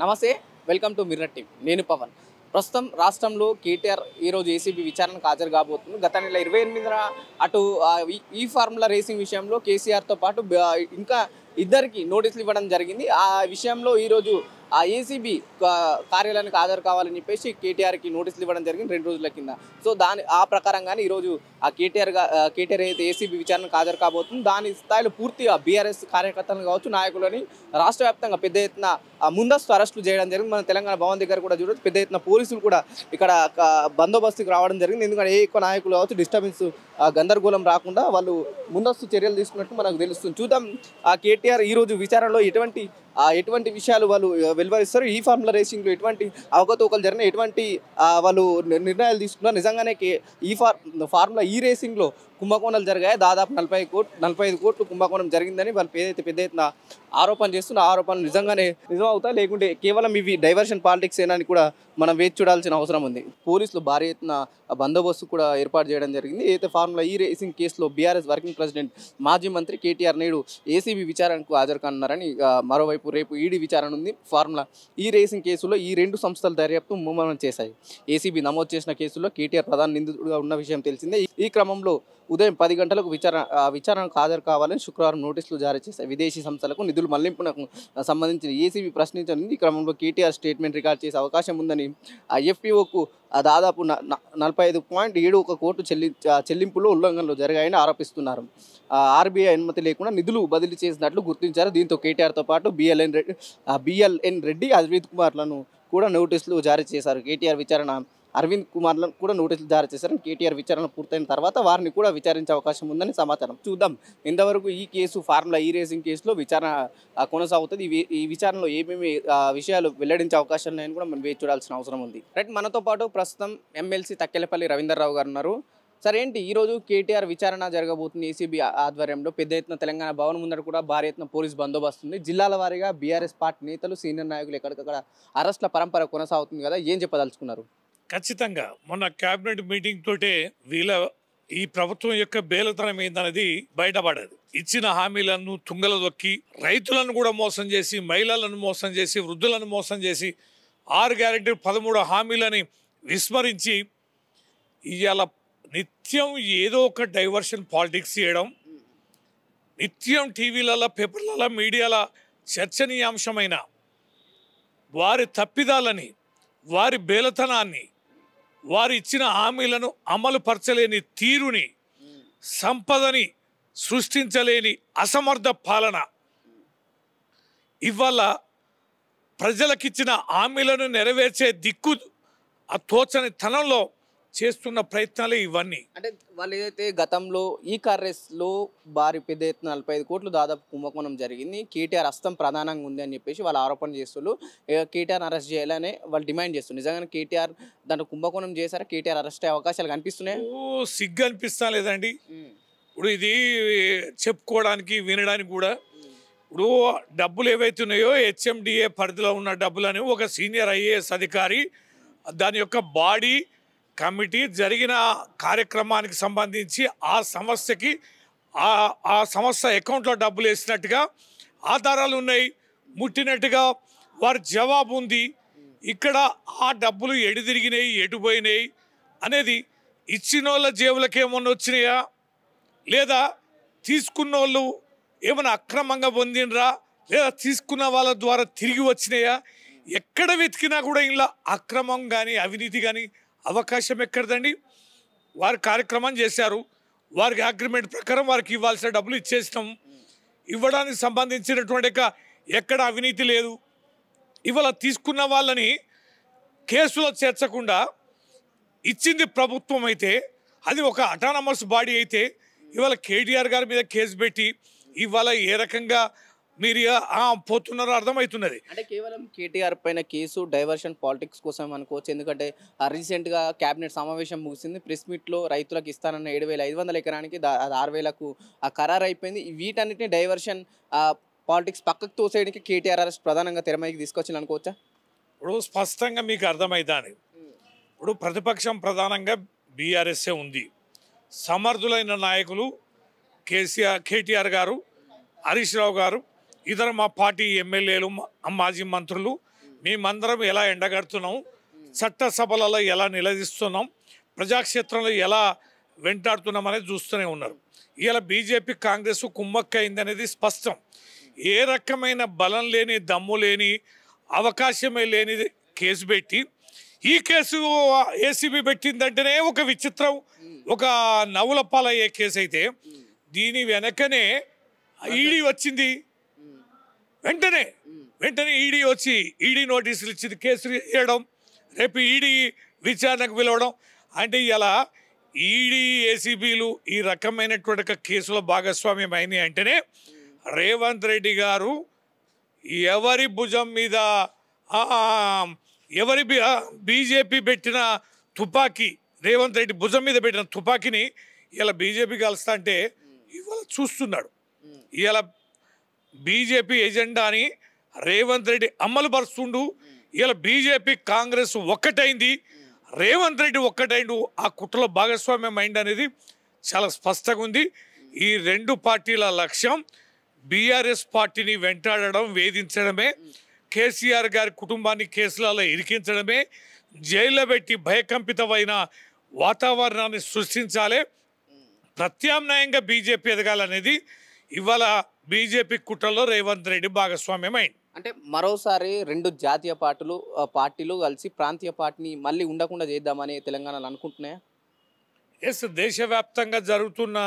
నమస్తే, welcome to mirror TV. నేను పవన్. ప్రస్తుతం రాష్ట్రంలో కేటీఆర్ ఈరోజు ఏసీబీ విచారణకు హాజరు కాబోతుంది. గత నెల 28న అటు ఈ ఫార్ములా రేసింగ్ విషయంలో కేసీఆర్తో పాటు ఇంకా ఇద్దరికి నోటీసులు ఇవ్వడం జరిగింది. ఆ విషయంలో ఈరోజు ఆ ఏసీబీ కార్యాలయానికి హాజరు కావాలని చెప్పేసి కేటీఆర్కి నోటీసులు ఇవ్వడం జరిగింది 2 రోజుల కింద. సో ఆ ప్రకారంగానే ఈరోజు ఆ కేటీఆర్ అయితే ఏసీబీ విచారణకు హాజరు కాబోతుంది. దాని స్థాయిలో పూర్తిగా బీఆర్ఎస్ కార్యకర్తలను కావచ్చు, నాయకులని రాష్ట్ర వ్యాప్తంగా పెద్ద ఎత్తున ముందస్తు అరెస్టులు చేయడం జరిగింది. మన తెలంగాణ భవన్ దగ్గర కూడా చూడొచ్చు, పెద్ద ఎత్తున పోలీసులు కూడా ఇక్కడ బందోబస్తుకి రావడం జరిగింది. ఎందుకంటే ఏ ఎక్కువ నాయకులు కావచ్చు డిస్టర్బెన్స్ గందరగోళం రాకుండా వాళ్ళు ముందస్తు చర్యలు తీసుకున్నట్టు మనకు తెలుస్తుంది. చూద్దాం ఆ కేటీఆర్ ఈరోజు విచారణలో ఎటువంటి విషయాలు వాళ్ళు వెలువరిస్తారు, ఈ ఫార్ములా రేసింగ్లో ఎటువంటి అవకతవకలు జరిగిన, ఎటువంటి వాళ్ళు నిర్ణయాలు తీసుకున్నారు, నిజంగానే ఈ ఫార్ములా ఈ రేసింగ్లో కుంభకోణాలు జరిగాయి. దాదాపు 45 కోట్లు కుంభకోణం జరిగిందని వాళ్ళు పెద్ద ఎత్తున ఆరోపణ చేస్తున్న ఆరోపణలు నిజంగానే నిజమవుతాయి, లేకుంటే కేవలం ఇవి డైవర్షన్ పాలిటిక్స్ ఏనని కూడా మనం వేచి చూడాల్సిన అవసరం ఉంది. పోలీసులు భారీ ఎత్తున బందోబస్తు కూడా ఏర్పాటు చేయడం జరిగింది. అయితే ఫార్ములా ఈ రేసింగ్ కేసులో బీఆర్ఎస్ వర్కింగ్ ప్రెసిడెంట్ మాజీ మంత్రి కేటీఆర్ నేడు ఏసీబీ విచారణకు హాజరు కానున్నారని, మరోవైపు రేపు ఈడీ విచారణ ఉంది. ఫార్ములా ఈ రేసింగ్ కేసులో ఈ 2 సంస్థల దర్యాప్తు ముమ్మరం చేశాయి. ఏసీబీ నమోదు చేసిన కేసులో కేటీఆర్ ప్రధాన నిందితుడిగా ఉన్న విషయం తెలిసిందే. ఈ క్రమంలో ఉదయం 10 గంటలకు విచారణకు హాజరు కావాలని శుక్రవారం నోటీసులు జారీ చేశాయి. విదేశీ సంస్థలకు నిధులు మళ్లింపునకు సంబంధించిన ఏసీబీ ప్రశ్నించనుంది. ఈ క్రమంలో కేటీఆర్ స్టేట్మెంట్ రికార్డ్ చేసే అవకాశం ఉందని ఎఫ్పీఓకు దాదాపు 45.71 కోట్లు చెల్లింపులో ఉల్లంఘనలు జరిగాయని ఆరోపిస్తున్నారు. ఆర్బీఐ అనుమతి లేకుండా నిధులు బదిలీ చేసినట్లు గుర్తించారు. దీంతో కేటీఆర్తో పాటు బిఎల్ఎన్ రెడ్డి, అరవింద్ కుమార్లను కూడా నోటీసులు జారీ చేశారు. అరవింద్ కుమార్లను కూడా నోటీసులు జారీ చేశారు. కేటీఆర్ విచారణ పూర్తయిన తర్వాత వారిని కూడా విచారించే అవకాశం ఉందని సమాచారం. చూద్దాం ఇంతవరకు ఈ కేసు ఫార్ములా ఈ రేసింగ్ కేసులో విచారణ కొనసాగుతుంది. ఈ విచారణలో ఏమేమి విషయాలు వెల్లడించే అవకాశం ఉన్నాయని కూడా మనం వేచి చూడాల్సిన అవసరం ఉంది. రైట్, మనతో పాటు ప్రస్తుతం ఎమ్మెల్సీ తక్కెలపల్లి రవీందర్రావు గారు ఉన్నారు. సరే, ఏంటి ఈరోజు కేటీఆర్ విచారణ జరగబోతుంది ఏసీబీ ఆధ్వర్యంలో. పెద్ద ఎత్తున తెలంగాణ భవన్ ముందర కూడా భారీ ఎత్తున పోలీస్ బందోబస్తు ఉంది. జిల్లాల వారీగా బీఆర్ఎస్ పార్టీ నేతలు, సీనియర్ నాయకులు ఎక్కడికక్కడ అరెస్టుల పరంపర కొనసాగుతుంది కదా, ఏం చెప్పదలుచుకున్నారు? ఖచ్చితంగా మొన్న క్యాబినెట్ మీటింగ్ తోటే ఈ ప్రభుత్వం యొక్క బేలతనం ఏందనేది బయటపడదు. ఇచ్చిన హామీలను తుంగల దొక్కి రైతులను కూడా మోసం చేసి, మహిళలను మోసం చేసి, వృద్ధులను మోసం చేసి 6 గ్యారెంటీ 13 హామీలని విస్మరించి ఇవాళ నిత్యం ఏదో ఒక డైవర్షన్ పాలిటిక్స్ చేయడం, నిత్యం టీవీలలో, పేపర్లలో, మీడియాలో చర్చనీయాంశమైన వారి తప్పిదాలని, వారి బేలతనాన్ని, వారు ఇచ్చిన హామీలను అమలు పరచలేని తీరుని, సంపదని సృష్టించలేని అసమర్థ పాలన, ఇవాళ ప్రజలకిచ్చిన హామీలను నెరవేర్చే దిక్కు తోచని తనంలో చేస్తున్న ప్రయత్నాలే ఇవన్నీ. అంటే వాళ్ళు ఏదైతే గతంలో ఈ కార్ రేస్లో భారీ పెద్ద ఎత్తున 45 కోట్లు దాదాపు కుంభకోణం జరిగింది, కేటీఆర్ హస్తం ప్రధానంగా ఉంది అని చెప్పేసి వాళ్ళు ఆరోపణ చేస్తున్నారు. కేటీఆర్ అరెస్ట్ చేయాలని వాళ్ళు డిమాండ్ చేస్తున్నారు. నిజంగానే కేటీఆర్ దాంట్లో కుంభకోణం చేశారా? కేటీఆర్ అరెస్ట్ అయ్యే అవకాశాలు కనిపిస్తున్నాయి? సిగ్గు అనిపిస్తా లేదండి. ఇప్పుడు ఇది చెప్పుకోవడానికి, వినడానికి కూడా. ఇప్పుడు డబ్బులు ఏవైతే ఉన్నాయో హెచ్ఎండిఏ పరిధిలో ఉన్న డబ్బులని ఒక సీనియర్ ఐఏఎస్ అధికారి దాని యొక్క బాడీ కమిటీ జరిగిన కార్యక్రమానికి సంబంధించి ఆ సంస్థకి ఆ సంస్థ అకౌంట్లో డబ్బులు వేసినట్టుగా ఆధారాలు ఉన్నాయి, ముట్టినట్టుగా వారి జవాబు ఉంది. ఇక్కడ ఆ డబ్బులు ఎటు తిరిగినాయి, ఎటు పోయినాయి అనేది ఇచ్చిన వాళ్ళ జేబులకు ఏమన్నా వచ్చినాయా, లేదా తీసుకున్న వాళ్ళు ఏమైనా అక్రమంగా పొందినరా, లేదా తీసుకున్న వాళ్ళ ద్వారా తిరిగి వచ్చినాయా? ఎక్కడ వెతికినా కూడా ఇలా అక్రమం కానీ అవినీతి కానీ అవకాశం ఎక్కడదండి. వారు కార్యక్రమం చేశారు, వారికి అగ్రిమెంట్ ప్రకారం వారికి ఇవ్వాల్సిన డబ్బులు ఇచ్చేసినాం. ఇవ్వడానికి సంబంధించినటువంటి ఎక్కడ అవినీతి లేదు. ఇవాళ తీసుకున్న వాళ్ళని కేసులో చేర్చకుండా ఇచ్చింది ప్రభుత్వం అయితే, అది ఒక అటానమస్ బాడీ అయితే, ఇవాళ కేటీఆర్ గారి మీద కేసు పెట్టి ఇవాళ ఏ రకంగా మీరు పోతున్నారో అర్థమవుతున్నది. అంటే కేవలం కేటీఆర్ పైన కేసు డైవర్షన్ పాలిటిక్స్ కోసం అనుకోవచ్చు. ఎందుకంటే రీసెంట్గా క్యాబినెట్ సమావేశం ముగిసింది. ప్రెస్ మీట్లో రైతులకు ఇస్తానన్న 7,500 ఎకరానికి 6,000కు ఖరారు అయిపోయింది. వీటన్నిటిని డైవర్షన్ పాలిటిక్స్ పక్కకు తోసేయడానికి కేటీఆర్ అరెస్ట్ ప్రధానంగా తెరమైకి తీసుకొచ్చింది అనుకోవచ్చా? ఇప్పుడు స్పష్టంగా మీకు అర్థమవుతాను. ఇప్పుడు ప్రతిపక్షం ప్రధానంగా బీఆర్ఎస్ఏ ఉంది. సమర్థులైన నాయకులు కేటీఆర్ గారు, హరీష్ రావు గారు, ఇతర మా పార్టీ ఎమ్మెల్యేలు, మాజీ మంత్రులు మేమందరం ఎలా ఎండగడుతున్నాం, చట్టసభలలో ఎలా నిలదీస్తున్నాం, ప్రజాక్షేత్రంలో ఎలా వెంటాడుతున్నాం అనేది చూస్తూనే ఉన్నారు. ఇలా బీజేపీ కాంగ్రెస్ కుమ్మక్కైంది అనేది స్పష్టం. ఏ రకమైన బలం లేని, దమ్ము లేని, అవకాశమే లేని కేసు పెట్టి, ఈ కేసు ఏసీబీ పెట్టిందంటేనే ఒక విచిత్రం, ఒక నవ్వుల పాలయ్యే కేసు అయితే దీని వెనకనే ఈడీ వచ్చింది. వెంటనే ఈడీ వచ్చి ఈడీ నోటీసులు ఇచ్చింది, కేసులు వేయడం, రేపు ఈడీ విచారణకు పిలవడం. అంటే ఇలా ఈడీ ఏసీబీలు ఈ రకమైనటువంటి కేసుల భాగస్వామ్యం అయినాయి అంటేనే రేవంత్ రెడ్డి గారు ఎవరి భుజం మీద బీజేపీ పెట్టిన తుపాకీ, రేవంత్ రెడ్డి భుజం మీద పెట్టిన తుపాకీని ఇలా బీజేపీ కలుస్తా అంటే ఇవాళ చూస్తున్నాడు. ఇలా బీజేపీ ఎజెండాని రేవంత్ రెడ్డి అమలు పరుస్తుండు. ఇలా బీజేపీ కాంగ్రెస్ ఒక్కటైంది, రేవంత్ రెడ్డి ఒక్కటైండు, ఆ కుట్రలో భాగస్వామ్యం అయింది అనేది చాలా స్పష్టంగా ఉంది. ఈ రెండు పార్టీల లక్ష్యం బీఆర్ఎస్ పార్టీని వెంటాడడం, వేధించడమే, కేసీఆర్ గారి కుటుంబాన్ని కేసులలో ఇరికించడమే, జైల్లో పెట్టి భయకంపితమైన వాతావరణాన్ని సృష్టించాలి, ప్రత్యామ్నాయంగా బీజేపీ ఎదగాలనేది ఇవాళ బీజేపీ కుట్రలో రేవంత్ రెడ్డి భాగస్వామ్యం అయింది. అంటే మరోసారి రెండు జాతీయ పార్టీలు కలిసి ప్రాంతీయ పార్టీని మళ్ళీ ఉండకుండా చేద్దామని తెలంగాణలో అనుకుంటున్నాయా? ఎస్, దేశవ్యాప్తంగా జరుగుతున్న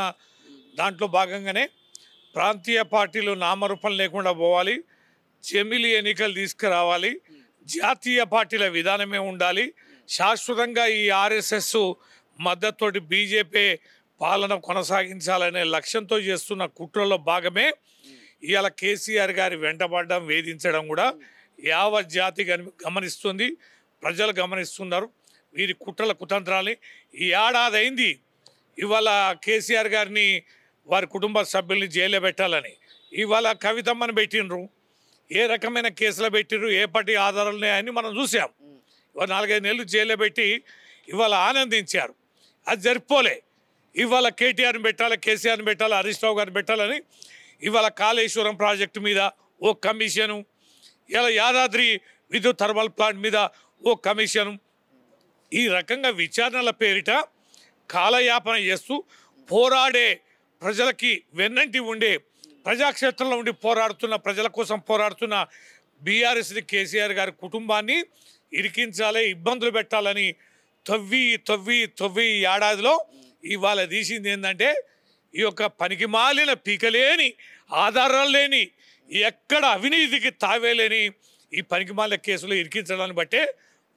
దాంట్లో భాగంగానే ప్రాంతీయ పార్టీలు నామరూపం లేకుండా పోవాలి, జమిలి ఎన్నికలు తీసుకురావాలి, జాతీయ పార్టీల విధానమే ఉండాలి, శాశ్వతంగా ఈ ఆర్ఎస్ఎస్ మద్దతుతోటి బీజేపీ పాలన కొనసాగించాలనే లక్ష్యంతో చేస్తున్న కుట్రలో భాగమే ఇవాళ కేసీఆర్ గారి వెంటబడడం, వేధించడం కూడా యావత్ జాతి గమనిస్తుంది, ప్రజలు గమనిస్తున్నారు వీరి కుట్రల కుతంత్రాలని. ఈ ఏడాది అయింది ఇవాళ కేసీఆర్ గారిని, వారి కుటుంబ సభ్యుల్ని జైల్లో పెట్టాలని. ఇవాళ కవితమ్మని పెట్టినరు, ఏ రకమైన కేసులు పెట్టినరు, ఏ పార్టీ ఆధారాలు ఉన్నాయని మనం చూసాం. ఇవాళ 4-5 నెలలు జైల్లో పెట్టి ఇవాళ ఆనందించారు. అది జరిపోలే. ఇవాళ కేటీఆర్ని పెట్టాలి, కేసీఆర్ని పెట్టాలి, హరీష్ రావు గారిని పెట్టాలని ఇవాళ కాళేశ్వరం ప్రాజెక్టు మీద ఓ కమిషను, ఇలా యాదాద్రి విద్యుత్ థర్మల్ ప్లాంట్ మీద ఓ కమిషను, ఈ రకంగా విచారణల పేరిట కాలయాపన చేస్తూ పోరాడే ప్రజలకి వెన్నంటి ఉండే, ప్రజాక్షేత్రంలో ఉండి పోరాడుతున్న, ప్రజల కోసం పోరాడుతున్న బీఆర్ఎస్ని, కేసీఆర్ గారి కుటుంబాన్ని ఇరికించాలి, ఇబ్బందులు పెట్టాలని తవ్వి ఏడాదిలో ఇవాళ తీసింది ఏంటంటే ఈ యొక్క పనికి మాలిన పీకలేని, ఆధారాలు లేని, ఎక్కడ అవినీతికి తావేలేని ఈ పనికి మాలిన కేసులు ఇరికించడాన్ని బట్టే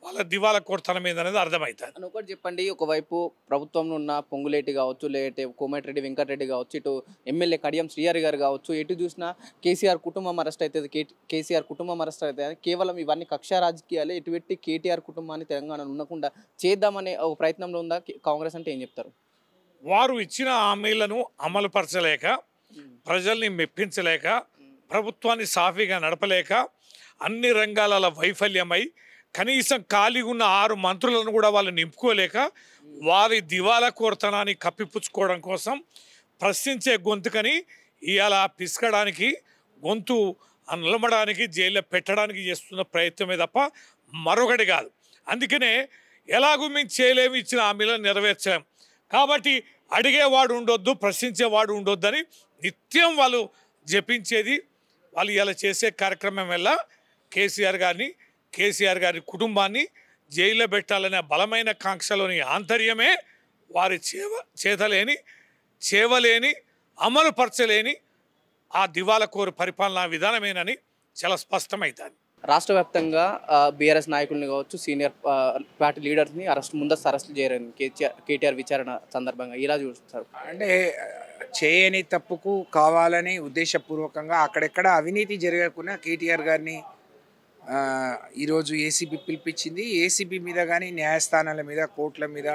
వాళ్ళ దివాలా కొడతనం ఏందనేది అర్థమవుతుంది. అని ఒకటి చెప్పండి, ఒకవైపు ప్రభుత్వంలో ఉన్న పొంగులేటి కావచ్చు, లేదంటే కోమటిరెడ్డి వెంకటరెడ్డి కావచ్చు, ఇటు ఎమ్మెల్యే కడియం శ్రీహరి గారు కావచ్చు, ఎటు చూసినా కేసీఆర్ కుటుంబం అరెస్ట్ అవుతుంది, కేసీఆర్ కుటుంబం అరెస్ట్ అవుతుంది, కేవలం ఇవన్నీ కక్ష రాజకీయాలే, ఇటు పెట్టి కేటీఆర్ కుటుంబాన్ని తెలంగాణ ఉండకుండా చేద్దామనే ఒక ప్రయత్నంలో ఉందా కాంగ్రెస్ అంటే ఏం చెప్తారు? వారు ఇచ్చిన హామీలను అమలుపరచలేక, ప్రజల్ని మెప్పించలేక, ప్రభుత్వాన్ని సాఫీగా నడపలేక, అన్ని రంగాల వైఫల్యమై కనీసం ఖాళీగా ఉన్న 6 మంత్రులను కూడా వాళ్ళు నింపుకోలేక వారి దివాలా కోరతనాన్ని కప్పిపుచ్చుకోవడం కోసం ప్రశ్నించే గొంతుకని ఇవాళ పిసకడానికి, గొంతు నిలబడానికి, జైల్లో పెట్టడానికి చేస్తున్న ప్రయత్నమే తప్ప మరొకటి కాదు. అందుకనే ఎలాగూ మేము చేయలేము, ఇచ్చిన హామీలను నెరవేర్చలేం కాబట్టి అడిగేవాడు ఉండొద్దు, ప్రశ్నించేవాడు ఉండొద్దని నిత్యం వాళ్ళు జపించేది. వాళ్ళు ఇలా చేసే కార్యక్రమం వల్ల కేసీఆర్ గారి కుటుంబాన్ని జైల్లో పెట్టాలనే బలమైన కాంక్షలోని ఆంతర్యమే వారి చేవలేని, అమలుపరచలేని ఆ దివాలకోరు పరిపాలనా విధానమేనని చాలా స్పష్టమవుతుంది. రాష్ట్ర వ్యాప్తంగా బీఆర్ఎస్ నాయకుల్ని కావచ్చు, సీనియర్ పార్టీ లీడర్స్ని ముందస్తు అరెస్టులు చేయరని కేటీఆర్ విచారణ సందర్భంగా ఇలా చూస్తారు. అంటే చేయని తప్పుకు కావాలని ఉద్దేశపూర్వకంగా అక్కడెక్కడ అవినీతి జరగకుండా కేటీఆర్ గారిని ఈరోజు ఏసీబీ పిలిపించింది. ఏసీబీ మీద కానీ, న్యాయస్థానాల మీద, కోర్టుల మీద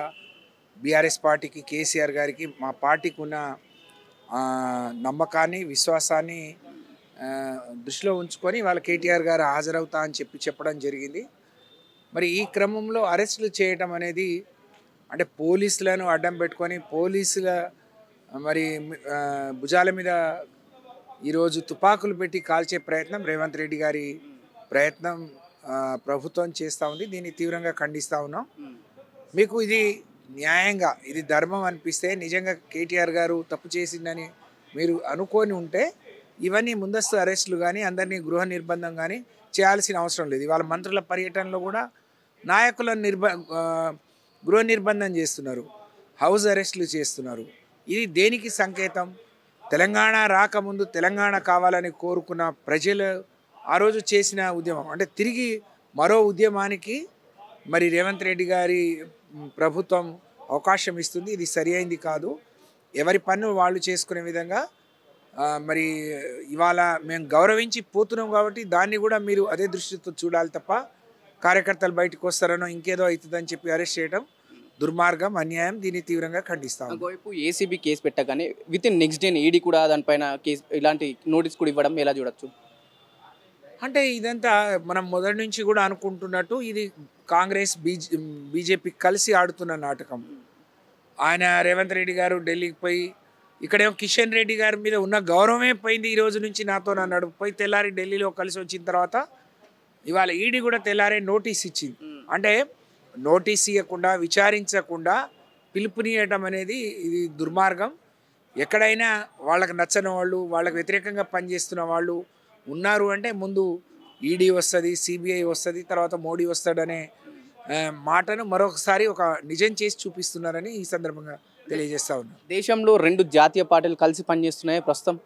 బీఆర్ఎస్ పార్టీకి, కేసీఆర్ గారికి, మా పార్టీకి ఉన్న నమ్మకాన్ని, విశ్వాసాన్ని దృష్టిలో ఉంచుకొని వాళ్ళ కేటీఆర్ గారు హాజరవుతా అని చెప్పడం జరిగింది. మరి ఈ క్రమంలో అరెస్టులు చేయటం అనేది అంటే పోలీసులను అడ్డం పెట్టుకొని పోలీసుల మరి భుజాల మీద ఈరోజు తుపాకులు పెట్టి కాల్చే ప్రయత్నం రేవంత్ రెడ్డి గారి ప్రయత్నం ప్రభుత్వం చేస్తూ ఉంది. దీన్ని తీవ్రంగా ఖండిస్తూ ఉన్నాం. మీకు ఇది న్యాయంగా ఇది ధర్మం అనిపిస్తే, నిజంగా కేటీఆర్ గారు తప్పు చేసిందని మీరు అనుకొని ఉంటే ఇవన్నీ ముందస్తు అరెస్టులు కానీ అందరినీ గృహ నిర్బంధం కానీ చేయాల్సిన అవసరం లేదు. ఇవాళ మంత్రుల పర్యటనలో కూడా నాయకులను గృహ నిర్బంధం చేస్తున్నారు, హౌస్ అరెస్టులు చేస్తున్నారు. ఇది దేనికి సంకేతం? తెలంగాణ రాకముందు తెలంగాణ కావాలని కోరుకున్న ప్రజలు ఆ రోజు చేసిన ఉద్యమం అంటే తిరిగి మరో ఉద్యమానికి మరి రేవంత్ రెడ్డి గారి ప్రభుత్వం అవకాశం ఇస్తుంది. ఇది సరి అయింది కాదు. ఎవరి పన్ను వాళ్ళు చేసుకునే విధంగా మరి ఇవాళ మేము గౌరవించి పోతున్నాం కాబట్టి దాన్ని కూడా మీరు అదే దృష్టితో చూడాలి తప్ప కార్యకర్తలు బయటకు వస్తారనో ఇంకేదో అవుతుందని చెప్పి అరెస్ట్ చేయడం దుర్మార్గం, అన్యాయం. దీన్ని తీవ్రంగా ఖండిస్తాం. ఒకవైపు ఏసీబీ కేసు పెట్టగానే with in next day ED కూడా దానిపైన కేసు ఇలాంటి నోటీస్ కూడా ఇవ్వడం ఎలా చూడొచ్చు? అంటే ఇదంతా మనం మొదటి నుంచి కూడా అనుకుంటున్నట్టు ఇది కాంగ్రెస్ బీజేపీ కలిసి ఆడుతున్న నాటకం. ఆయన రేవంత్ రెడ్డి గారు ఢిల్లీకి పోయి ఇక్కడేమో కిషన్ రెడ్డి గారి మీద ఉన్న గౌరవమే పోయింది. ఈ రోజు నుంచి నాతో అన్నాడు. పోయి తెల్లారి ఢిల్లీలో కలిసి వచ్చిన తర్వాత ఇవాళ ఈడీ కూడా తెల్లారే నోటీస్ ఇచ్చింది. అంటే నోటీస్ ఇవ్వకుండా విచారించకుండా పిలుపునియటం అనేది ఇది దుర్మార్గం. ఎక్కడైనా వాళ్ళకి నచ్చని వాళ్ళు, వాళ్ళకి వ్యతిరేకంగా పనిచేస్తున్న వాళ్ళు ఉన్నారు అంటే ముందు ఈడీ వస్తుంది, సిబిఐ వస్తుంది, తర్వాత మోడీ వస్తాడనే మాటను మరొకసారి ఒక నిజం చేసి చూపిస్తున్నారని ఈ సందర్భంగా తెలియజేస్తా ఉన్నాను. దేశంలో 2 జాతీయ పార్టీలు కలిసి పనిచేస్తున్నాయి ప్రస్తుతం.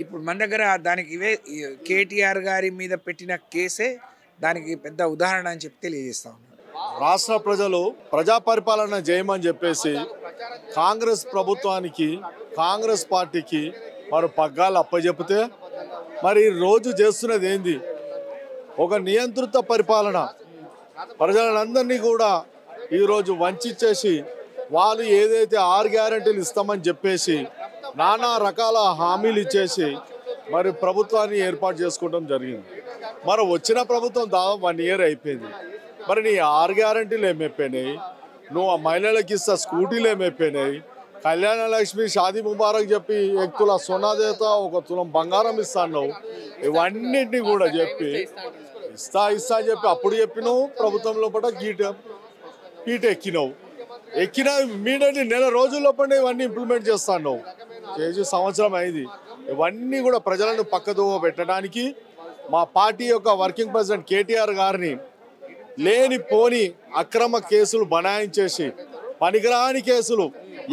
ఇప్పుడు మన దగ్గర దానికి ఇవే కేటీఆర్ గారి మీద పెట్టిన కేసే దానికి పెద్ద ఉదాహరణ అని చెప్పి తెలియజేస్తా ఉన్నాను. రాష్ట్ర ప్రజలు ప్రజా పరిపాలన చేయమని చెప్పేసి కాంగ్రెస్ ప్రభుత్వానికి, కాంగ్రెస్ పార్టీకి మరి పగ్గాలు అప్పచెప్తే మరి రోజు చేస్తున్నది ఏంది? ఒక నియంత్రిత పరిపాలన. ప్రజలందరినీ కూడా ఈరోజు వంచేసి వాళ్ళు ఏదైతే 6 గ్యారెంటీలు ఇస్తామని చెప్పేసి నానా రకాల హామీలు ఇచ్చేసి మరి ప్రభుత్వాన్ని ఏర్పాటు చేసుకోవడం జరిగింది. మరి వచ్చిన ప్రభుత్వం దాదాపు 1 ఇయర్ అయిపోయింది. మరి నీ 6 గ్యారెంటీలు ఏమైపోయినాయి? నువ్వు ఆ మహిళలకు ఇస్తా స్కూటీలు ఏమైపోయినాయి? కళ్యాణ లక్ష్మి, షాదీ ముబారక్ చెప్పి 1 తుల సోనాదేత 1 తులం బంగారం ఇస్తాను. ఇవన్నింటినీ కూడా చెప్పి ఇస్తా అని చెప్పి అప్పుడు చెప్పినావు. ప్రభుత్వం లోపల హీట్ ఎక్కిన ఇమ్మీడియట్లీ నెల రోజుల లోపల ఇవన్నీ ఇంప్లిమెంట్ చేస్తాను. చేసి సంవత్సరం అయింది. ఇవన్నీ కూడా ప్రజలను పక్కదోవ పెట్టడానికి మా పార్టీ యొక్క వర్కింగ్ ప్రెసిడెంట్ కేటీఆర్ గారిని లేని పోని అక్రమ కేసులు బనాయించేసి, పనికిరాని కేసులు,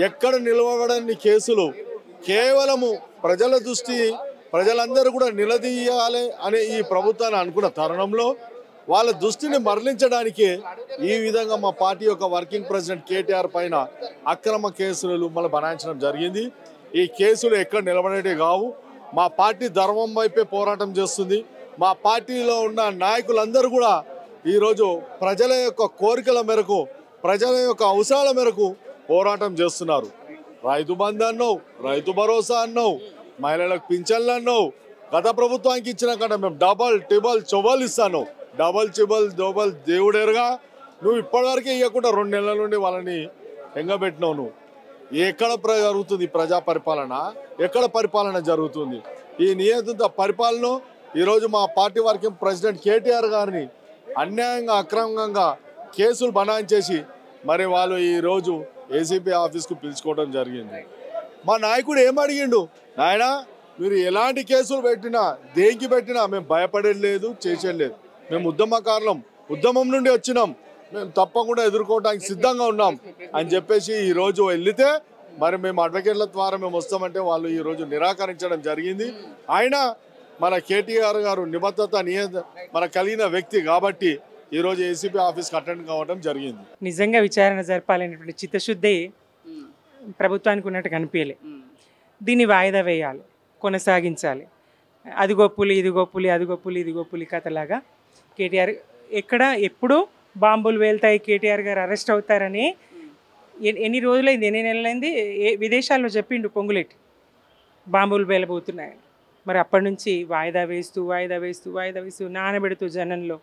ఎక్కడ నిలవబడని కేసులు, కేవలము ప్రజల దృష్టి ప్రజలందరూ కూడా నిలదీయాలి అనే ఈ ప్రభుత్వాన్ని అనుకున్న తరుణంలో వాళ్ళ దృష్టిని మరలించడానికి ఈ విధంగా మా పార్టీ యొక్క వర్కింగ్ ప్రెసిడెంట్ కేటీఆర్ పైన అక్రమ కేసులు మళ్ళీ బనాయించడం జరిగింది. ఈ కేసులు ఎక్కడ నిలబడేవి కావు. మా పార్టీ ధర్మం వైపే పోరాటం చేస్తుంది. మా పార్టీలో ఉన్న నాయకులందరూ కూడా ఈరోజు ప్రజల యొక్క కోరికల మేరకు, ప్రజల యొక్క అవసరాల మేరకు పోరాటం చేస్తున్నారు. రైతు బంధు అన్నావు, రైతు భరోసా అన్నావు, మహిళలకు పింఛన్లు అన్నావు. గత ప్రభుత్వానికి ఇచ్చిన కంటే మేము డబల్ టిబల్ చొబల్ ఇస్తాను. డబల్ చిబల్ దోబల్ దేవుడేరుగా నువ్వు ఇప్పటివరకు ఇవ్వకుండా 2 నెలల నుండి వాళ్ళని ఎంగబెట్టినావు. నువ్వు ఎక్కడ జరుగుతుంది ప్రజా పరిపాలన? ఎక్కడ పరిపాలన జరుగుతుంది? ఈ నియంత్రిత పరిపాలన ఈరోజు మా పార్టీ వర్కింగ్ ప్రెసిడెంట్ కేటీఆర్ గారిని అన్యాయంగా, అక్రమంగా కేసులు బనాయించేసి మరి వాళ్ళు ఈరోజు ఏసీబీ ఆఫీస్కు పిలుచుకోవడం జరిగింది. మా నాయకుడు ఏమడిగిండు? నాయన మీరు ఎలాంటి కేసులు పెట్టినా, దేనికి పెట్టినా మేము భయపడేది లేదు, చేసేది లేదు. మేము ఉద్యమకారులం, ఉద్యమం నుండి వచ్చినాం, మేము తప్పకుండా ఎదుర్కోవడానికి సిద్ధంగా ఉన్నాం అని చెప్పేసి ఈరోజు వెళ్తే మరి మేము అడ్వకేట్ల ద్వారా మేము వస్తామంటే వాళ్ళు ఈరోజు నిరాకరించడం జరిగింది. ఆయన మన కేటీఆర్ గారు నిబద్ధత మన కలిగిన వ్యక్తి కాబట్టి ఈరోజు ఏసీబీ ఆఫీస్కి అటెండ్ కావడం జరిగింది. నిజంగా విచారణ జరపాలనేటువంటి చిత్తశుద్ధి ప్రభుత్వానికి ఉన్నట్టు కనిపించలే. దీన్ని వాయిదా వేయాలి, కొనసాగించాలి. అది గొప్పులు, ఇది గొప్పులు, అది గొప్పులు, ఇది గొప్పులు కథలాగా కేటీఆర్ ఎక్కడ ఎప్పుడు బాంబులు వేలుతాయి, కేటీఆర్ గారు అరెస్ట్ అవుతారని ఎన్ని రోజులైంది, ఎన్ని నెలలైంది విదేశాల్లో చెప్పిండు పొంగులేటి బాంబులు వేలబోతున్నాయని. మరి అప్పటి నుంచి వాయిదా వేస్తూ నానబెడుతూ జనంలో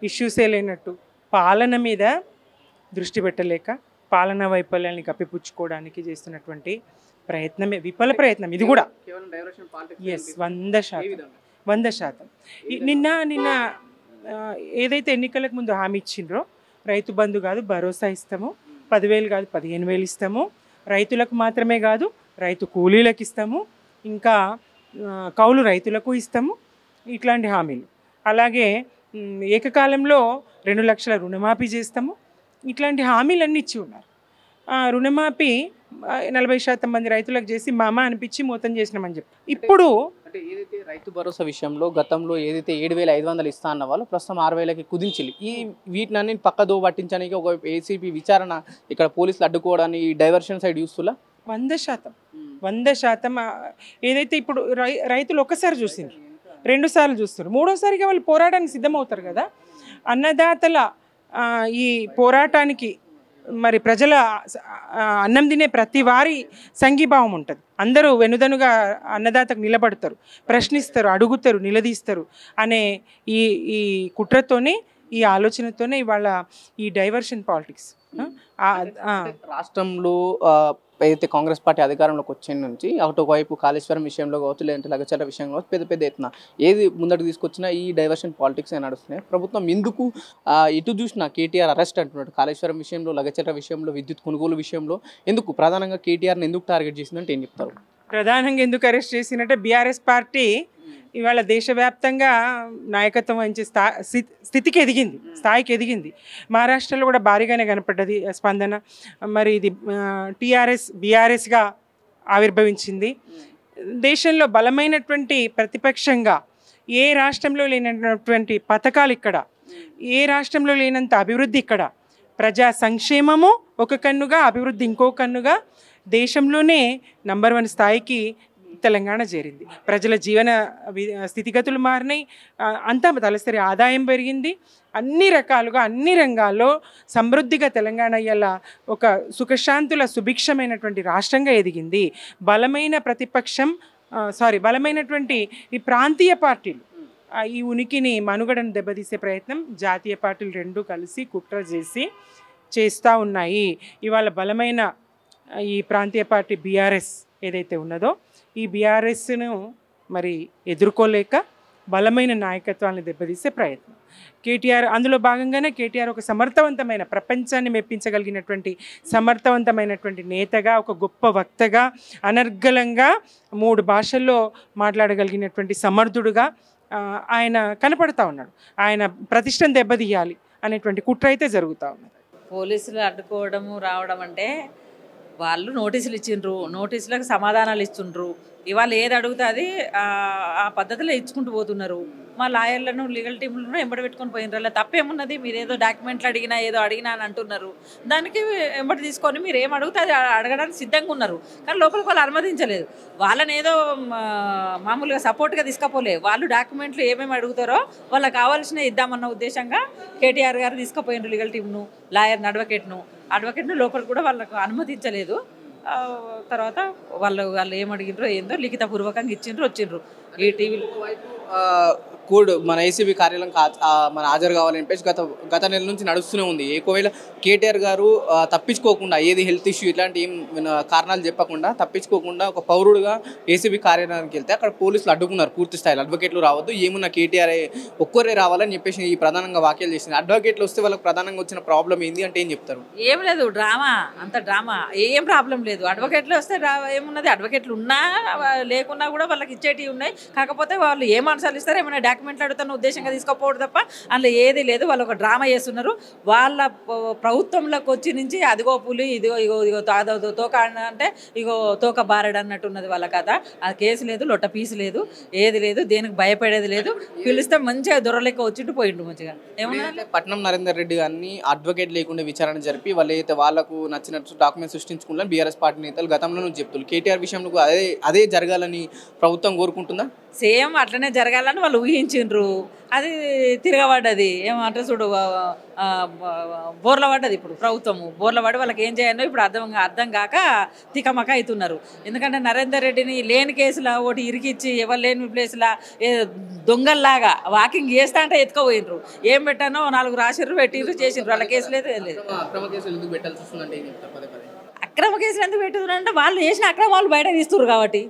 ఇష్యూసే లేనట్టు పాలన మీద దృష్టి పెట్టలేక పాలనా వైఫల్యాన్ని కప్పిపుచ్చుకోవడానికి చేస్తున్నటువంటి ప్రయత్నమే విఫల ప్రయత్నం ఇది కూడా. ఎస్, 100%. నిన్న ఏదైతే ఎన్నికలకు ముందు హామీ ఇచ్చిండ్రో రైతు బంధు కాదు భరోసా ఇస్తాము, 10,000 కాదు 15,000 ఇస్తాము, రైతులకు మాత్రమే కాదు రైతు కూలీలకు ఇస్తాము, ఇంకా కౌలు రైతులకు ఇస్తాము, ఇట్లాంటి హామీలు. అలాగే ఏకకాలంలో 2 లక్షల రుణమాఫీ చేస్తాము, ఇట్లాంటి హామీలన్నీ ఇచ్చి ఉన్నారు. రుణమాఫీ 40% మంది రైతులకు చేసి మామ అనిపించి మోతం చేసినామని చెప్పి ఇప్పుడు అంటే ఏదైతే రైతు భరోసా విషయంలో గతంలో ఏదైతే 7,500 ఇస్తా అన్న వాళ్ళు ప్రస్తుతం 6,000కి కుదించాలి. వీటిని పక్కదో పట్టించడానికి ఒక ఏసీబీ విచారణ ఇక్కడ పోలీసులు అడ్డుకోవడాన్ని డైవర్షన్ సైడ్ చూస్తులా 100% ఏదైతే ఇప్పుడు రైతులు ఒక్కసారి చూసిండ్రు, 2 సార్లు చూస్తారు, 3వసారిగా వాళ్ళు పోరాటానికి సిద్ధమవుతారు కదా. అన్నదాతల ఈ పోరాటానికి మరి ప్రజల అన్నం తినే ప్రతి వారి సంఘీభావం ఉంటుంది. అందరూ వెనుదనుగా అన్నదాతకు నిలబడతారు, ప్రశ్నిస్తారు, అడుగుతారు, నిలదీస్తారు అనే ఈ కుట్రతోనే ఈ ఆలోచనతోనే ఇవాళ ఈ డైవర్షన్ పాలిటిక్స్ రాష్ట్రంలో ఏదైతే కాంగ్రెస్ పార్టీ అధికారంలోకి వచ్చిన నుంచి ఒకవైపు కాళేశ్వరం విషయంలో కావచ్చు, లేదంటే లగచర్ల విషయంలో కావచ్చు, పెద్ద ఎత్తున ఏది ముందటికి తీసుకొచ్చినా ఈ డైవర్షన్ పాలిటిక్స్ నడుస్తున్నాయి. ప్రభుత్వం ఎందుకు ఇటు చూసినా కేటీఆర్ అరెస్ట్ అంటున్నాడు, కాళేశ్వరం విషయంలో, లగచర్ల విషయంలో, విద్యుత్ కొనుగోలు విషయంలో ఎందుకు ప్రధానంగా కేటీఆర్ని ఎందుకు టార్గెట్ చేసిందంటే ఏం చెప్తారు? ప్రధానంగా ఎందుకు అరెస్ట్ చేసినట్టే బీఆర్ఎస్ పార్టీ ఇవాళ దేశవ్యాప్తంగా నాయకత్వం వహించే స్థాయికి ఎదిగింది. మహారాష్ట్రలో కూడా భారీగానే కనపడ్డది స్పందన. మరి ఇది టీఆర్ఎస్ బీఆర్ఎస్గా ఆవిర్భవించింది. దేశంలో బలమైనటువంటి ప్రతిపక్షంగా ఏ రాష్ట్రంలో లేనటువంటి పథకాలు ఇక్కడ, ఏ రాష్ట్రంలో లేనంత అభివృద్ధి ఇక్కడ, ప్రజా సంక్షేమము ఒక కన్నుగా, అభివృద్ధి ఇంకో కన్నుగా దేశంలోనే నంబర్ 1 స్థాయికి తెలంగాణ చేరింది. ప్రజల జీవన స్థితిగతులు మారినాయి, అంతా తలసరి ఆదాయం పెరిగింది, అన్ని రకాలుగా అన్ని రంగాల్లో సమృద్ధిగా తెలంగాణ ఇలా ఒక సుఖశాంతుల సుభిక్షమైనటువంటి రాష్ట్రంగా ఎదిగింది. బలమైనటువంటి ఈ ప్రాంతీయ పార్టీలు ఈ ఉనికిని మనుగడను దెబ్బతీసే ప్రయత్నం జాతీయ పార్టీలు 2 కలిసి కుట్ర చేస్తూ ఉన్నాయి. ఇవాళ బలమైన ఈ ప్రాంతీయ పార్టీ బీఆర్ఎస్ ఏదైతే ఉన్నదో ఈ బీఆర్ఎస్ను మరి ఎదుర్కోలేక బలమైన నాయకత్వాన్ని దెబ్బతీసే ప్రయత్నం కేటీఆర్. అందులో భాగంగానే కేటీఆర్ ఒక సమర్థవంతమైన, ప్రపంచాన్ని మెప్పించగలిగినటువంటి సమర్థవంతమైనటువంటి నేతగా, ఒక గొప్ప వక్తగా, అనర్గళంగా 3 భాషల్లో మాట్లాడగలిగినటువంటి సమర్థుడుగా ఆయన కనపడతా ఉన్నాడు. ఆయన ప్రతిష్టను దెబ్బతీయాలి అనేటువంటి కుట్ర అయితే జరుగుతూ ఉన్నది. పోలీసులు అడ్డుకోవడము రావడం అంటే వాళ్ళు నోటీసులు ఇచ్చిండ్రు, నోటీసులకు సమాధానాలు ఇస్తుండ్రు. ఇవాళ ఏది అడుగుతుంది ఆ పద్ధతిలో ఇచ్చుకుంటూ పోతున్నారు. మా లాయర్లను, లీగల్ టీంలను ఎంబడి పెట్టుకొని పోయినరు. అలా తప్పేమున్నది? మీరు ఏదో డాక్యుమెంట్లు అడిగినా, ఏదో అడిగినా అని అంటున్నారు. దానికి ఎంబడి తీసుకొని మీరు ఏం అడిగితే అది అడగడానికి సిద్ధంగా ఉన్నారు. కానీ లోపలికి వాళ్ళు అనుమతించలేదు. వాళ్ళని ఏదో మామూలుగా సపోర్ట్గా తీసుకపోలేదు. వాళ్ళు డాక్యుమెంట్లు ఏమేమి అడుగుతారో వాళ్ళకి కావాల్సిన ఇద్దామన్న ఉద్దేశంగా కేటీఆర్ గారు తీసుకుపోయినారు లీగల్ టీంను, లాయర్ని, అడ్వకేట్ను లోపలికి కూడా వాళ్ళకు అనుమతించలేదు. తర్వాత వాళ్ళు ఏమడిగినరో ఏందో లిఖితపూర్వకంగా ఇచ్చిండ్రు, వచ్చిండ్రు. ఈ టీవీలో కోడ్ మన ఏసీబీ కార్యాలయం మన హాజరు కావాలని చెప్పేసి గత నెల నుంచి నడుస్తూనే ఉంది. ఒకవేళ కేటీఆర్ గారు తప్పించుకోకుండా, ఏది హెల్త్ ఇష్యూ ఇట్లాంటి ఏం కారణాలు చెప్పకుండా తప్పించుకోకుండా ఒక పౌరుడుగా ఏసీబీ కార్యాలయానికి వెళ్తే అక్కడ పోలీసులు అడ్డుకున్నారు పూర్తి స్థాయిలో. అడ్వకేట్లు రావద్దు, ఏమున్నా కేటీఆర్ ఒక్కరే రావాలని చెప్పేసి ఈ ప్రధానంగా వ్యాఖ్యలు చేసింది. అడ్వకేట్లు వస్తే వాళ్ళకి ప్రధానంగా వచ్చిన ప్రాబ్లం ఏంది అంటే ఏం చెప్తారు? ఏం లేదు, డ్రామా, అంత డ్రామా, ఏం ప్రాబ్లం లేదు. అడ్వకేట్లు వస్తే ఏమున్నది, అడ్వకేట్లు ఉన్నా లేకున్నా కూడా వాళ్ళకి ఇచ్చేటివి ఉన్నాయి. కాకపోతే వాళ్ళు ఏం ఆన్సర్లు ఇస్తారు, ఏమైనా డాక్యుమెంట్లు అడుగుతున్న ఉద్దేశంగా తీసుకోపోవడం తప్ప అందులో ఏది లేదు. వాళ్ళు ఒక డ్రామా చేస్తున్నారు. వాళ్ళ ప్రభుత్వంలోకి వచ్చి నుంచి అదిగో పులి, ఇగో తోక అంటే ఇగో తోక బారడు అన్నట్టున్నది వాళ్ళ కథ. ఆ కేసు లేదు, లొట్ట పీసు లేదు, ఏది లేదు, దేనికి భయపడేది లేదు. పిలిస్తే మంచిగా దొరలెక్క వచ్చింటూ పోయిండు మంచిగా. ఏమన్నా పట్నం నరేందర్ రెడ్డి గారిని అడ్వకేట్ లేకుండా విచారణ జరిపి వాళ్ళకు నచ్చినట్టు డాక్యుమెంట్ సృష్టించుకుంటారని బీఆర్ఎస్ పార్టీ నేతలు గతంలో నుంచి చెప్తున్నారు. కేటీఆర్ విషయంలో అదే జరగాలని ప్రభుత్వం కోరుకుంటుందా? సేమ్ అట్లనే జరగాలని వాళ్ళు ఊహించిండ్రు. అది తిరగబడ్డది. ఏమంటారు చూడు, బోర్ల పడ్డది. ఇప్పుడు ప్రభుత్వము బోర్ల పడి వాళ్ళకి ఏం చేయాలో ఇప్పుడు అర్థం కాక తికమక అవుతున్నారు. ఎందుకంటే నరేందర్ రెడ్డిని లేని కేసులా ఒకటి ఇరికిచ్చి, ఎవరు లేని ప్లేస్లా దొంగల్లాగా వాకింగ్ చేస్తా అంటే ఎత్తుకపోయినరు. ఏం పెట్టానో 4 రాసిర్రు, పెట్టిర్రు, చేసిండ్రు. వాళ్ళ కేసు లేదు, ఏం లేదు. అక్రమ కేసులు ఎందుకు పెట్టాల్సి వస్తుందంటే అక్రమ కేసులు ఎందుకు పెట్టున్నారు అంటే వాళ్ళు చేసిన అక్రమాలు బయట తీస్తున్నారు కాబట్టి.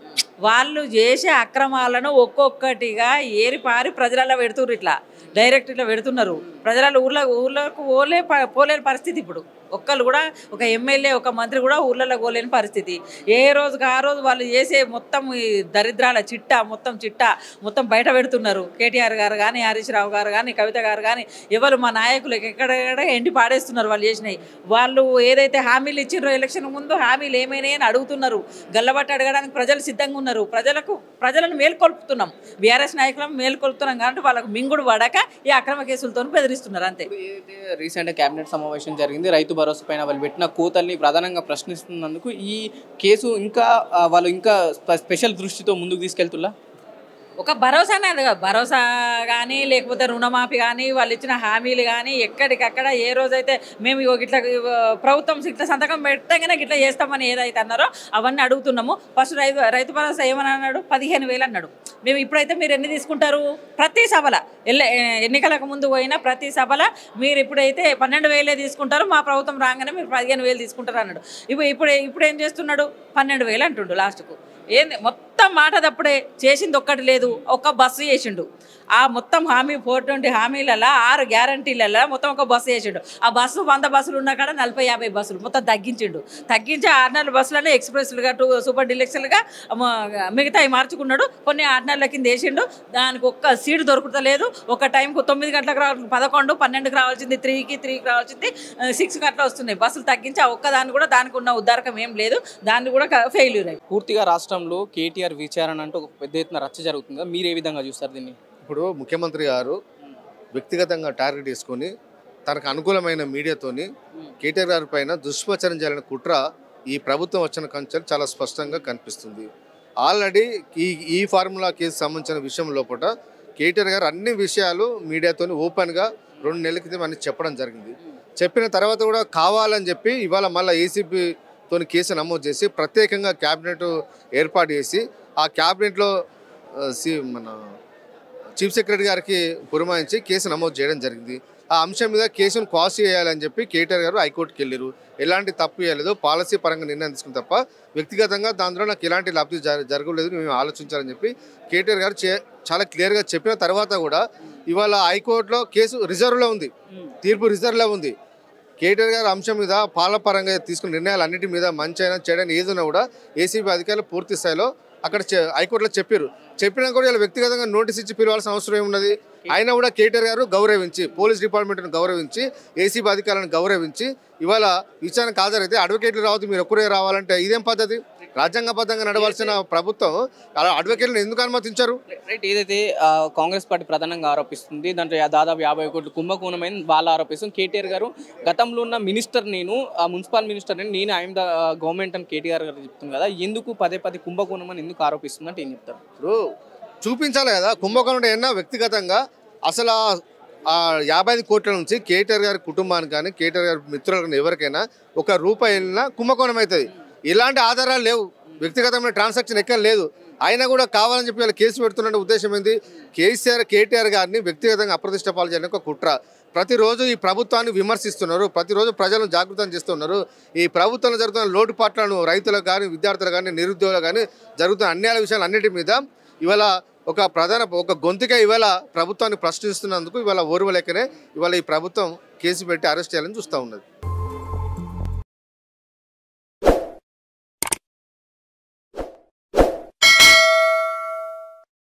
వాళ్ళు చేసే అక్రమాలను ఒక్కొక్కటిగా ఏరిపారి ప్రజలలో పెడుతున్నారు. ఇట్లా డైరెక్ట్ ఇట్లా పెడుతున్నారు. ప్రజలలో ఊర్లకు పోలేని పరిస్థితి ఇప్పుడు. ఒక్కళ్ళు కూడా ఒక ఎమ్మెల్యే ఒక మంత్రి కూడా ఊర్లలో పోలేని పరిస్థితి. ఏ రోజుకి ఆ రోజు వాళ్ళు చేసే మొత్తం ఈ దరిద్రాల చిట్టా మొత్తం బయట పెడుతున్నారు. కేటీఆర్ గారు కానీ, హరీష్ రావు గారు కానీ, కవిత గారు కానీ, ఎవరు మా నాయకులకు ఎక్కడెక్కడ ఎండి పాడేస్తున్నారు. వాళ్ళు చేసినాయి. వాళ్ళు ఏదైతే హామీలు ఇచ్చిండ్రో ఎలక్షన్ ముందు హామీలు ఏమైనా అని అడుగుతున్నారు. గల్లబట్టి అడగడానికి ప్రజలు సిద్ధంగా ఉన్నారు. ప్రజలను మేల్కొల్పుతున్నాం. బీఆర్ఎస్ నాయకులను మేల్కొల్పుతున్నాం కాబట్టి వాళ్ళకు మింగుడు పడక ఈ అక్రమ కేసులతో బెదిరిస్తున్నారు. అంతే. రీసెంట్ కేబినెట్ సమావేశం జరిగింది. రైతు భరోసా పైన వాళ్ళు పెట్టిన కోతల్ని ప్రధానంగా ప్రశ్నిస్తున్నందుకు ఈ కేసు ఇంకా వాళ్ళు ఇంకా స్పెషల్ దృష్టితో ముందుకు తీసుకెళ్తున్నా. ఒక భరోసానే భరోసా కానీ లేకపోతే రుణమాఫీ కానీ వాళ్ళు ఇచ్చిన హామీలు కానీ ఎక్కడికక్కడ ఏ రోజైతే మేము ఇట్లా ప్రభుత్వం ఇట్లా సంతకం పెట్టగానే ఇట్లా చేస్తామని ఏదైతే అన్నారో అవన్నీ అడుగుతున్నాము. ఫస్ట్ రైతు భరోసా ఏమని అన్నాడు? 15,000 అన్నాడు. మేము ఇప్పుడైతే మీరు ఎన్ని తీసుకుంటారు? ప్రతి సభల ఎన్నికలకు ముందు పోయినా ప్రతి సభల మీరు ఇప్పుడైతే 12,000 తీసుకుంటారు, మా ప్రభుత్వం రాగానే మీరు 15,000 తీసుకుంటారు అన్నాడు. ఇప్పుడు ఏం చేస్తున్నాడు? 12,000 అంటుండు లాస్ట్కు. ఏంది మొత్తం మాట తప్పుడే. చేసింది ఒక్కటి లేదు. ఒక బస్సు చేసిండు. ఆ మొత్తం 420 హామీలలో 6 గ్యారంటీలలో మొత్తం ఒక బస్సు చేసిండు. ఆ బస్సు 100 బస్సులు ఉన్న కాడ 40-50 బస్సులు మొత్తం తగ్గించిండు. తగ్గించి 6 బస్సులను ఎక్స్ప్రెస్లుగా సూపర్ డీలక్స్లుగా మిగతాయి మార్చుకున్నాడు. కొన్ని 6 కింద వేసిండు. దానికి ఒక్క సీటు దొరుకుతలేదు. ఒక టైంకు 9 గంటలకు రావాలి, 11, 12కి రావాల్సింది 3కి రావాల్సింది 6కి అట్లా వస్తున్నాయి బస్సులు. తగ్గించి ఆ ఒక్కదాన్ని కూడా దానికి ఉన్న ఉద్దారకం ఏం లేదు. దాన్ని కూడా ఫెయిల్యూర్ అయ్యి పూర్తిగా రాష్ట్రంలో కేటీఆర్ విచారణ అంటూ ఒక పెద్ద ఎత్తున రచ్చ జరుగుతుంది. మీరు ఏ విధంగా చూస్తారు దీన్ని? ఇప్పుడు ముఖ్యమంత్రి గారు వ్యక్తిగతంగా టార్గెట్ చేసుకొని తనకు అనుకూలమైన మీడియాతోని కేటీఆర్ గారి పైన దుష్ప్రచారం చేయాలని కుట్ర ఈ ప్రభుత్వం వచ్చిన కంచెలు చాలా స్పష్టంగా కనిపిస్తుంది. ఆల్రెడీ ఈ ఫార్ములా కేసు సంబంధించిన విషయం లోపల కేటీఆర్ గారు అన్ని విషయాలు మీడియాతోని ఓపెన్గా 2 నెలల క్రితం అన్ని చెప్పడం జరిగింది. చెప్పిన తర్వాత కూడా కావాలని చెప్పి ఇవాళ మళ్ళీ ఏసీబీతో కేసు నమోదు చేసి ప్రత్యేకంగా క్యాబినెట్ ఏర్పాటు చేసి ఆ క్యాబినెట్లో మన చీఫ్ సెక్రటరీ గారికి పురమాయించి కేసు నమోదు చేయడం జరిగింది. ఆ అంశం మీద కేసును క్వాష్ చేయాలని చెప్పి కేటీఆర్ గారు హైకోర్టుకి వెళ్ళారు. ఎలాంటి తప్పు చేయలేదు, పాలసీ పరంగా నిర్ణయం తీసుకుని తప్ప వ్యక్తిగతంగా దాంట్లో నాకు ఎలాంటి లబ్ధి జరగలేదు, మేము ఆలోచించాలని చెప్పి కేటీఆర్ గారు చాలా క్లియర్గా చెప్పిన తర్వాత కూడా ఇవాళ హైకోర్టులో కేసు రిజర్వ్లో ఉంది, తీర్పు రిజర్వ్లో ఉంది. కేటీఆర్ గారు అంశం మీద పాలపరంగా తీసుకున్న నిర్ణయాలు అన్నిటి మీద మంచి అయినా చేయడానికి ఏదైనా కూడా ఏసీబీ అధికారులు పూర్తి స్థాయిలో అక్కడ హైకోర్టులో చెప్పినా కూడా ఇలా వ్యక్తిగతంగా నోటీస్ ఇచ్చి పిలవాల్సిన అవసరం ఏమున్నది? అయినా కూడా కేటీఆర్ గారు గౌరవించి, పోలీస్ డిపార్ట్మెంట్ను గౌరవించి, ఏసీబీ అధికారులను గౌరవించి ఇవాళ విచారణకు హాజరైతే అడ్వకేట్లు రావద్దు, మీరు ఒక్కరే రావాలంటే ఇదేం పద్ధతి? రాజ్యాంగబద్ధంగా నడవాల్సిన ప్రభుత్వం అడ్వకేట్లను ఎందుకు అనుమతించారు? రైట్. ఏదైతే కాంగ్రెస్ పార్టీ ప్రధానంగా ఆరోపిస్తుంది, దాంట్లో దాదాపు 50 కోట్లు కుంభకోణమైన వాళ్ళు ఆరోపిస్తుంది. కేటీఆర్ గారు గతంలో ఉన్న మినిస్టర్ నేను మున్సిపల్ మినిస్టర్ నేను ఐఎమ్ ద గవర్నమెంట్ అని కేటీఆర్ గారు చెప్తుంది కదా, ఎందుకు పదే కుంభకోణం అని ఎందుకు ఆరోపిస్తుంది అంటే ఏం చెప్తారు? ఇప్పుడు చూపించాలి కదా కుంభకోణం ఏమన్నా వ్యక్తిగతంగా. అసలు ఆ 50 కోట్ల నుంచి కేటీఆర్ గారి కుటుంబానికి కానీ కేటీఆర్ గారి మిత్రులకు కానీ ఎవరికైనా ₹1 వెళ్ళినా కుంభకోణం అవుతుంది. ఇలాంటి ఆధారాలు లేవు, వ్యక్తిగతమైన ట్రాన్సాక్షన్ ఎక్కడ లేదు. అయినా కూడా కావాలని చెప్పి వాళ్ళు కేసు పెడుతున్న ఉద్దేశం ఏంది? కేటీఆర్ గారిని వ్యక్తిగతంగా అప్రతిష్ట పాలు చేయడానికి ఒక కుట్ర. ప్రతిరోజు ఈ ప్రభుత్వాన్ని విమర్శిస్తున్నారు, ప్రతిరోజు ప్రజలను జాగృతం చేస్తున్నారు. ఈ ప్రభుత్వంలో జరుగుతున్న లోటుపాట్లను రైతులకు కానీ విద్యార్థులకు కానీ నిరుద్యోగులకు కానీ జరుగుతున్న అన్యాయ విషయాలు అన్నిటి మీద ఇవాళ ఒక గొంతుగా ఇవాళ ప్రభుత్వాన్ని ప్రశ్నిస్తున్నందుకు ఇవాళ ఓర్వలేకనే ఇవాళ ఈ ప్రభుత్వం కేసు పెట్టి అరెస్ట్ చేయాలని చూస్తూ ఉన్నది.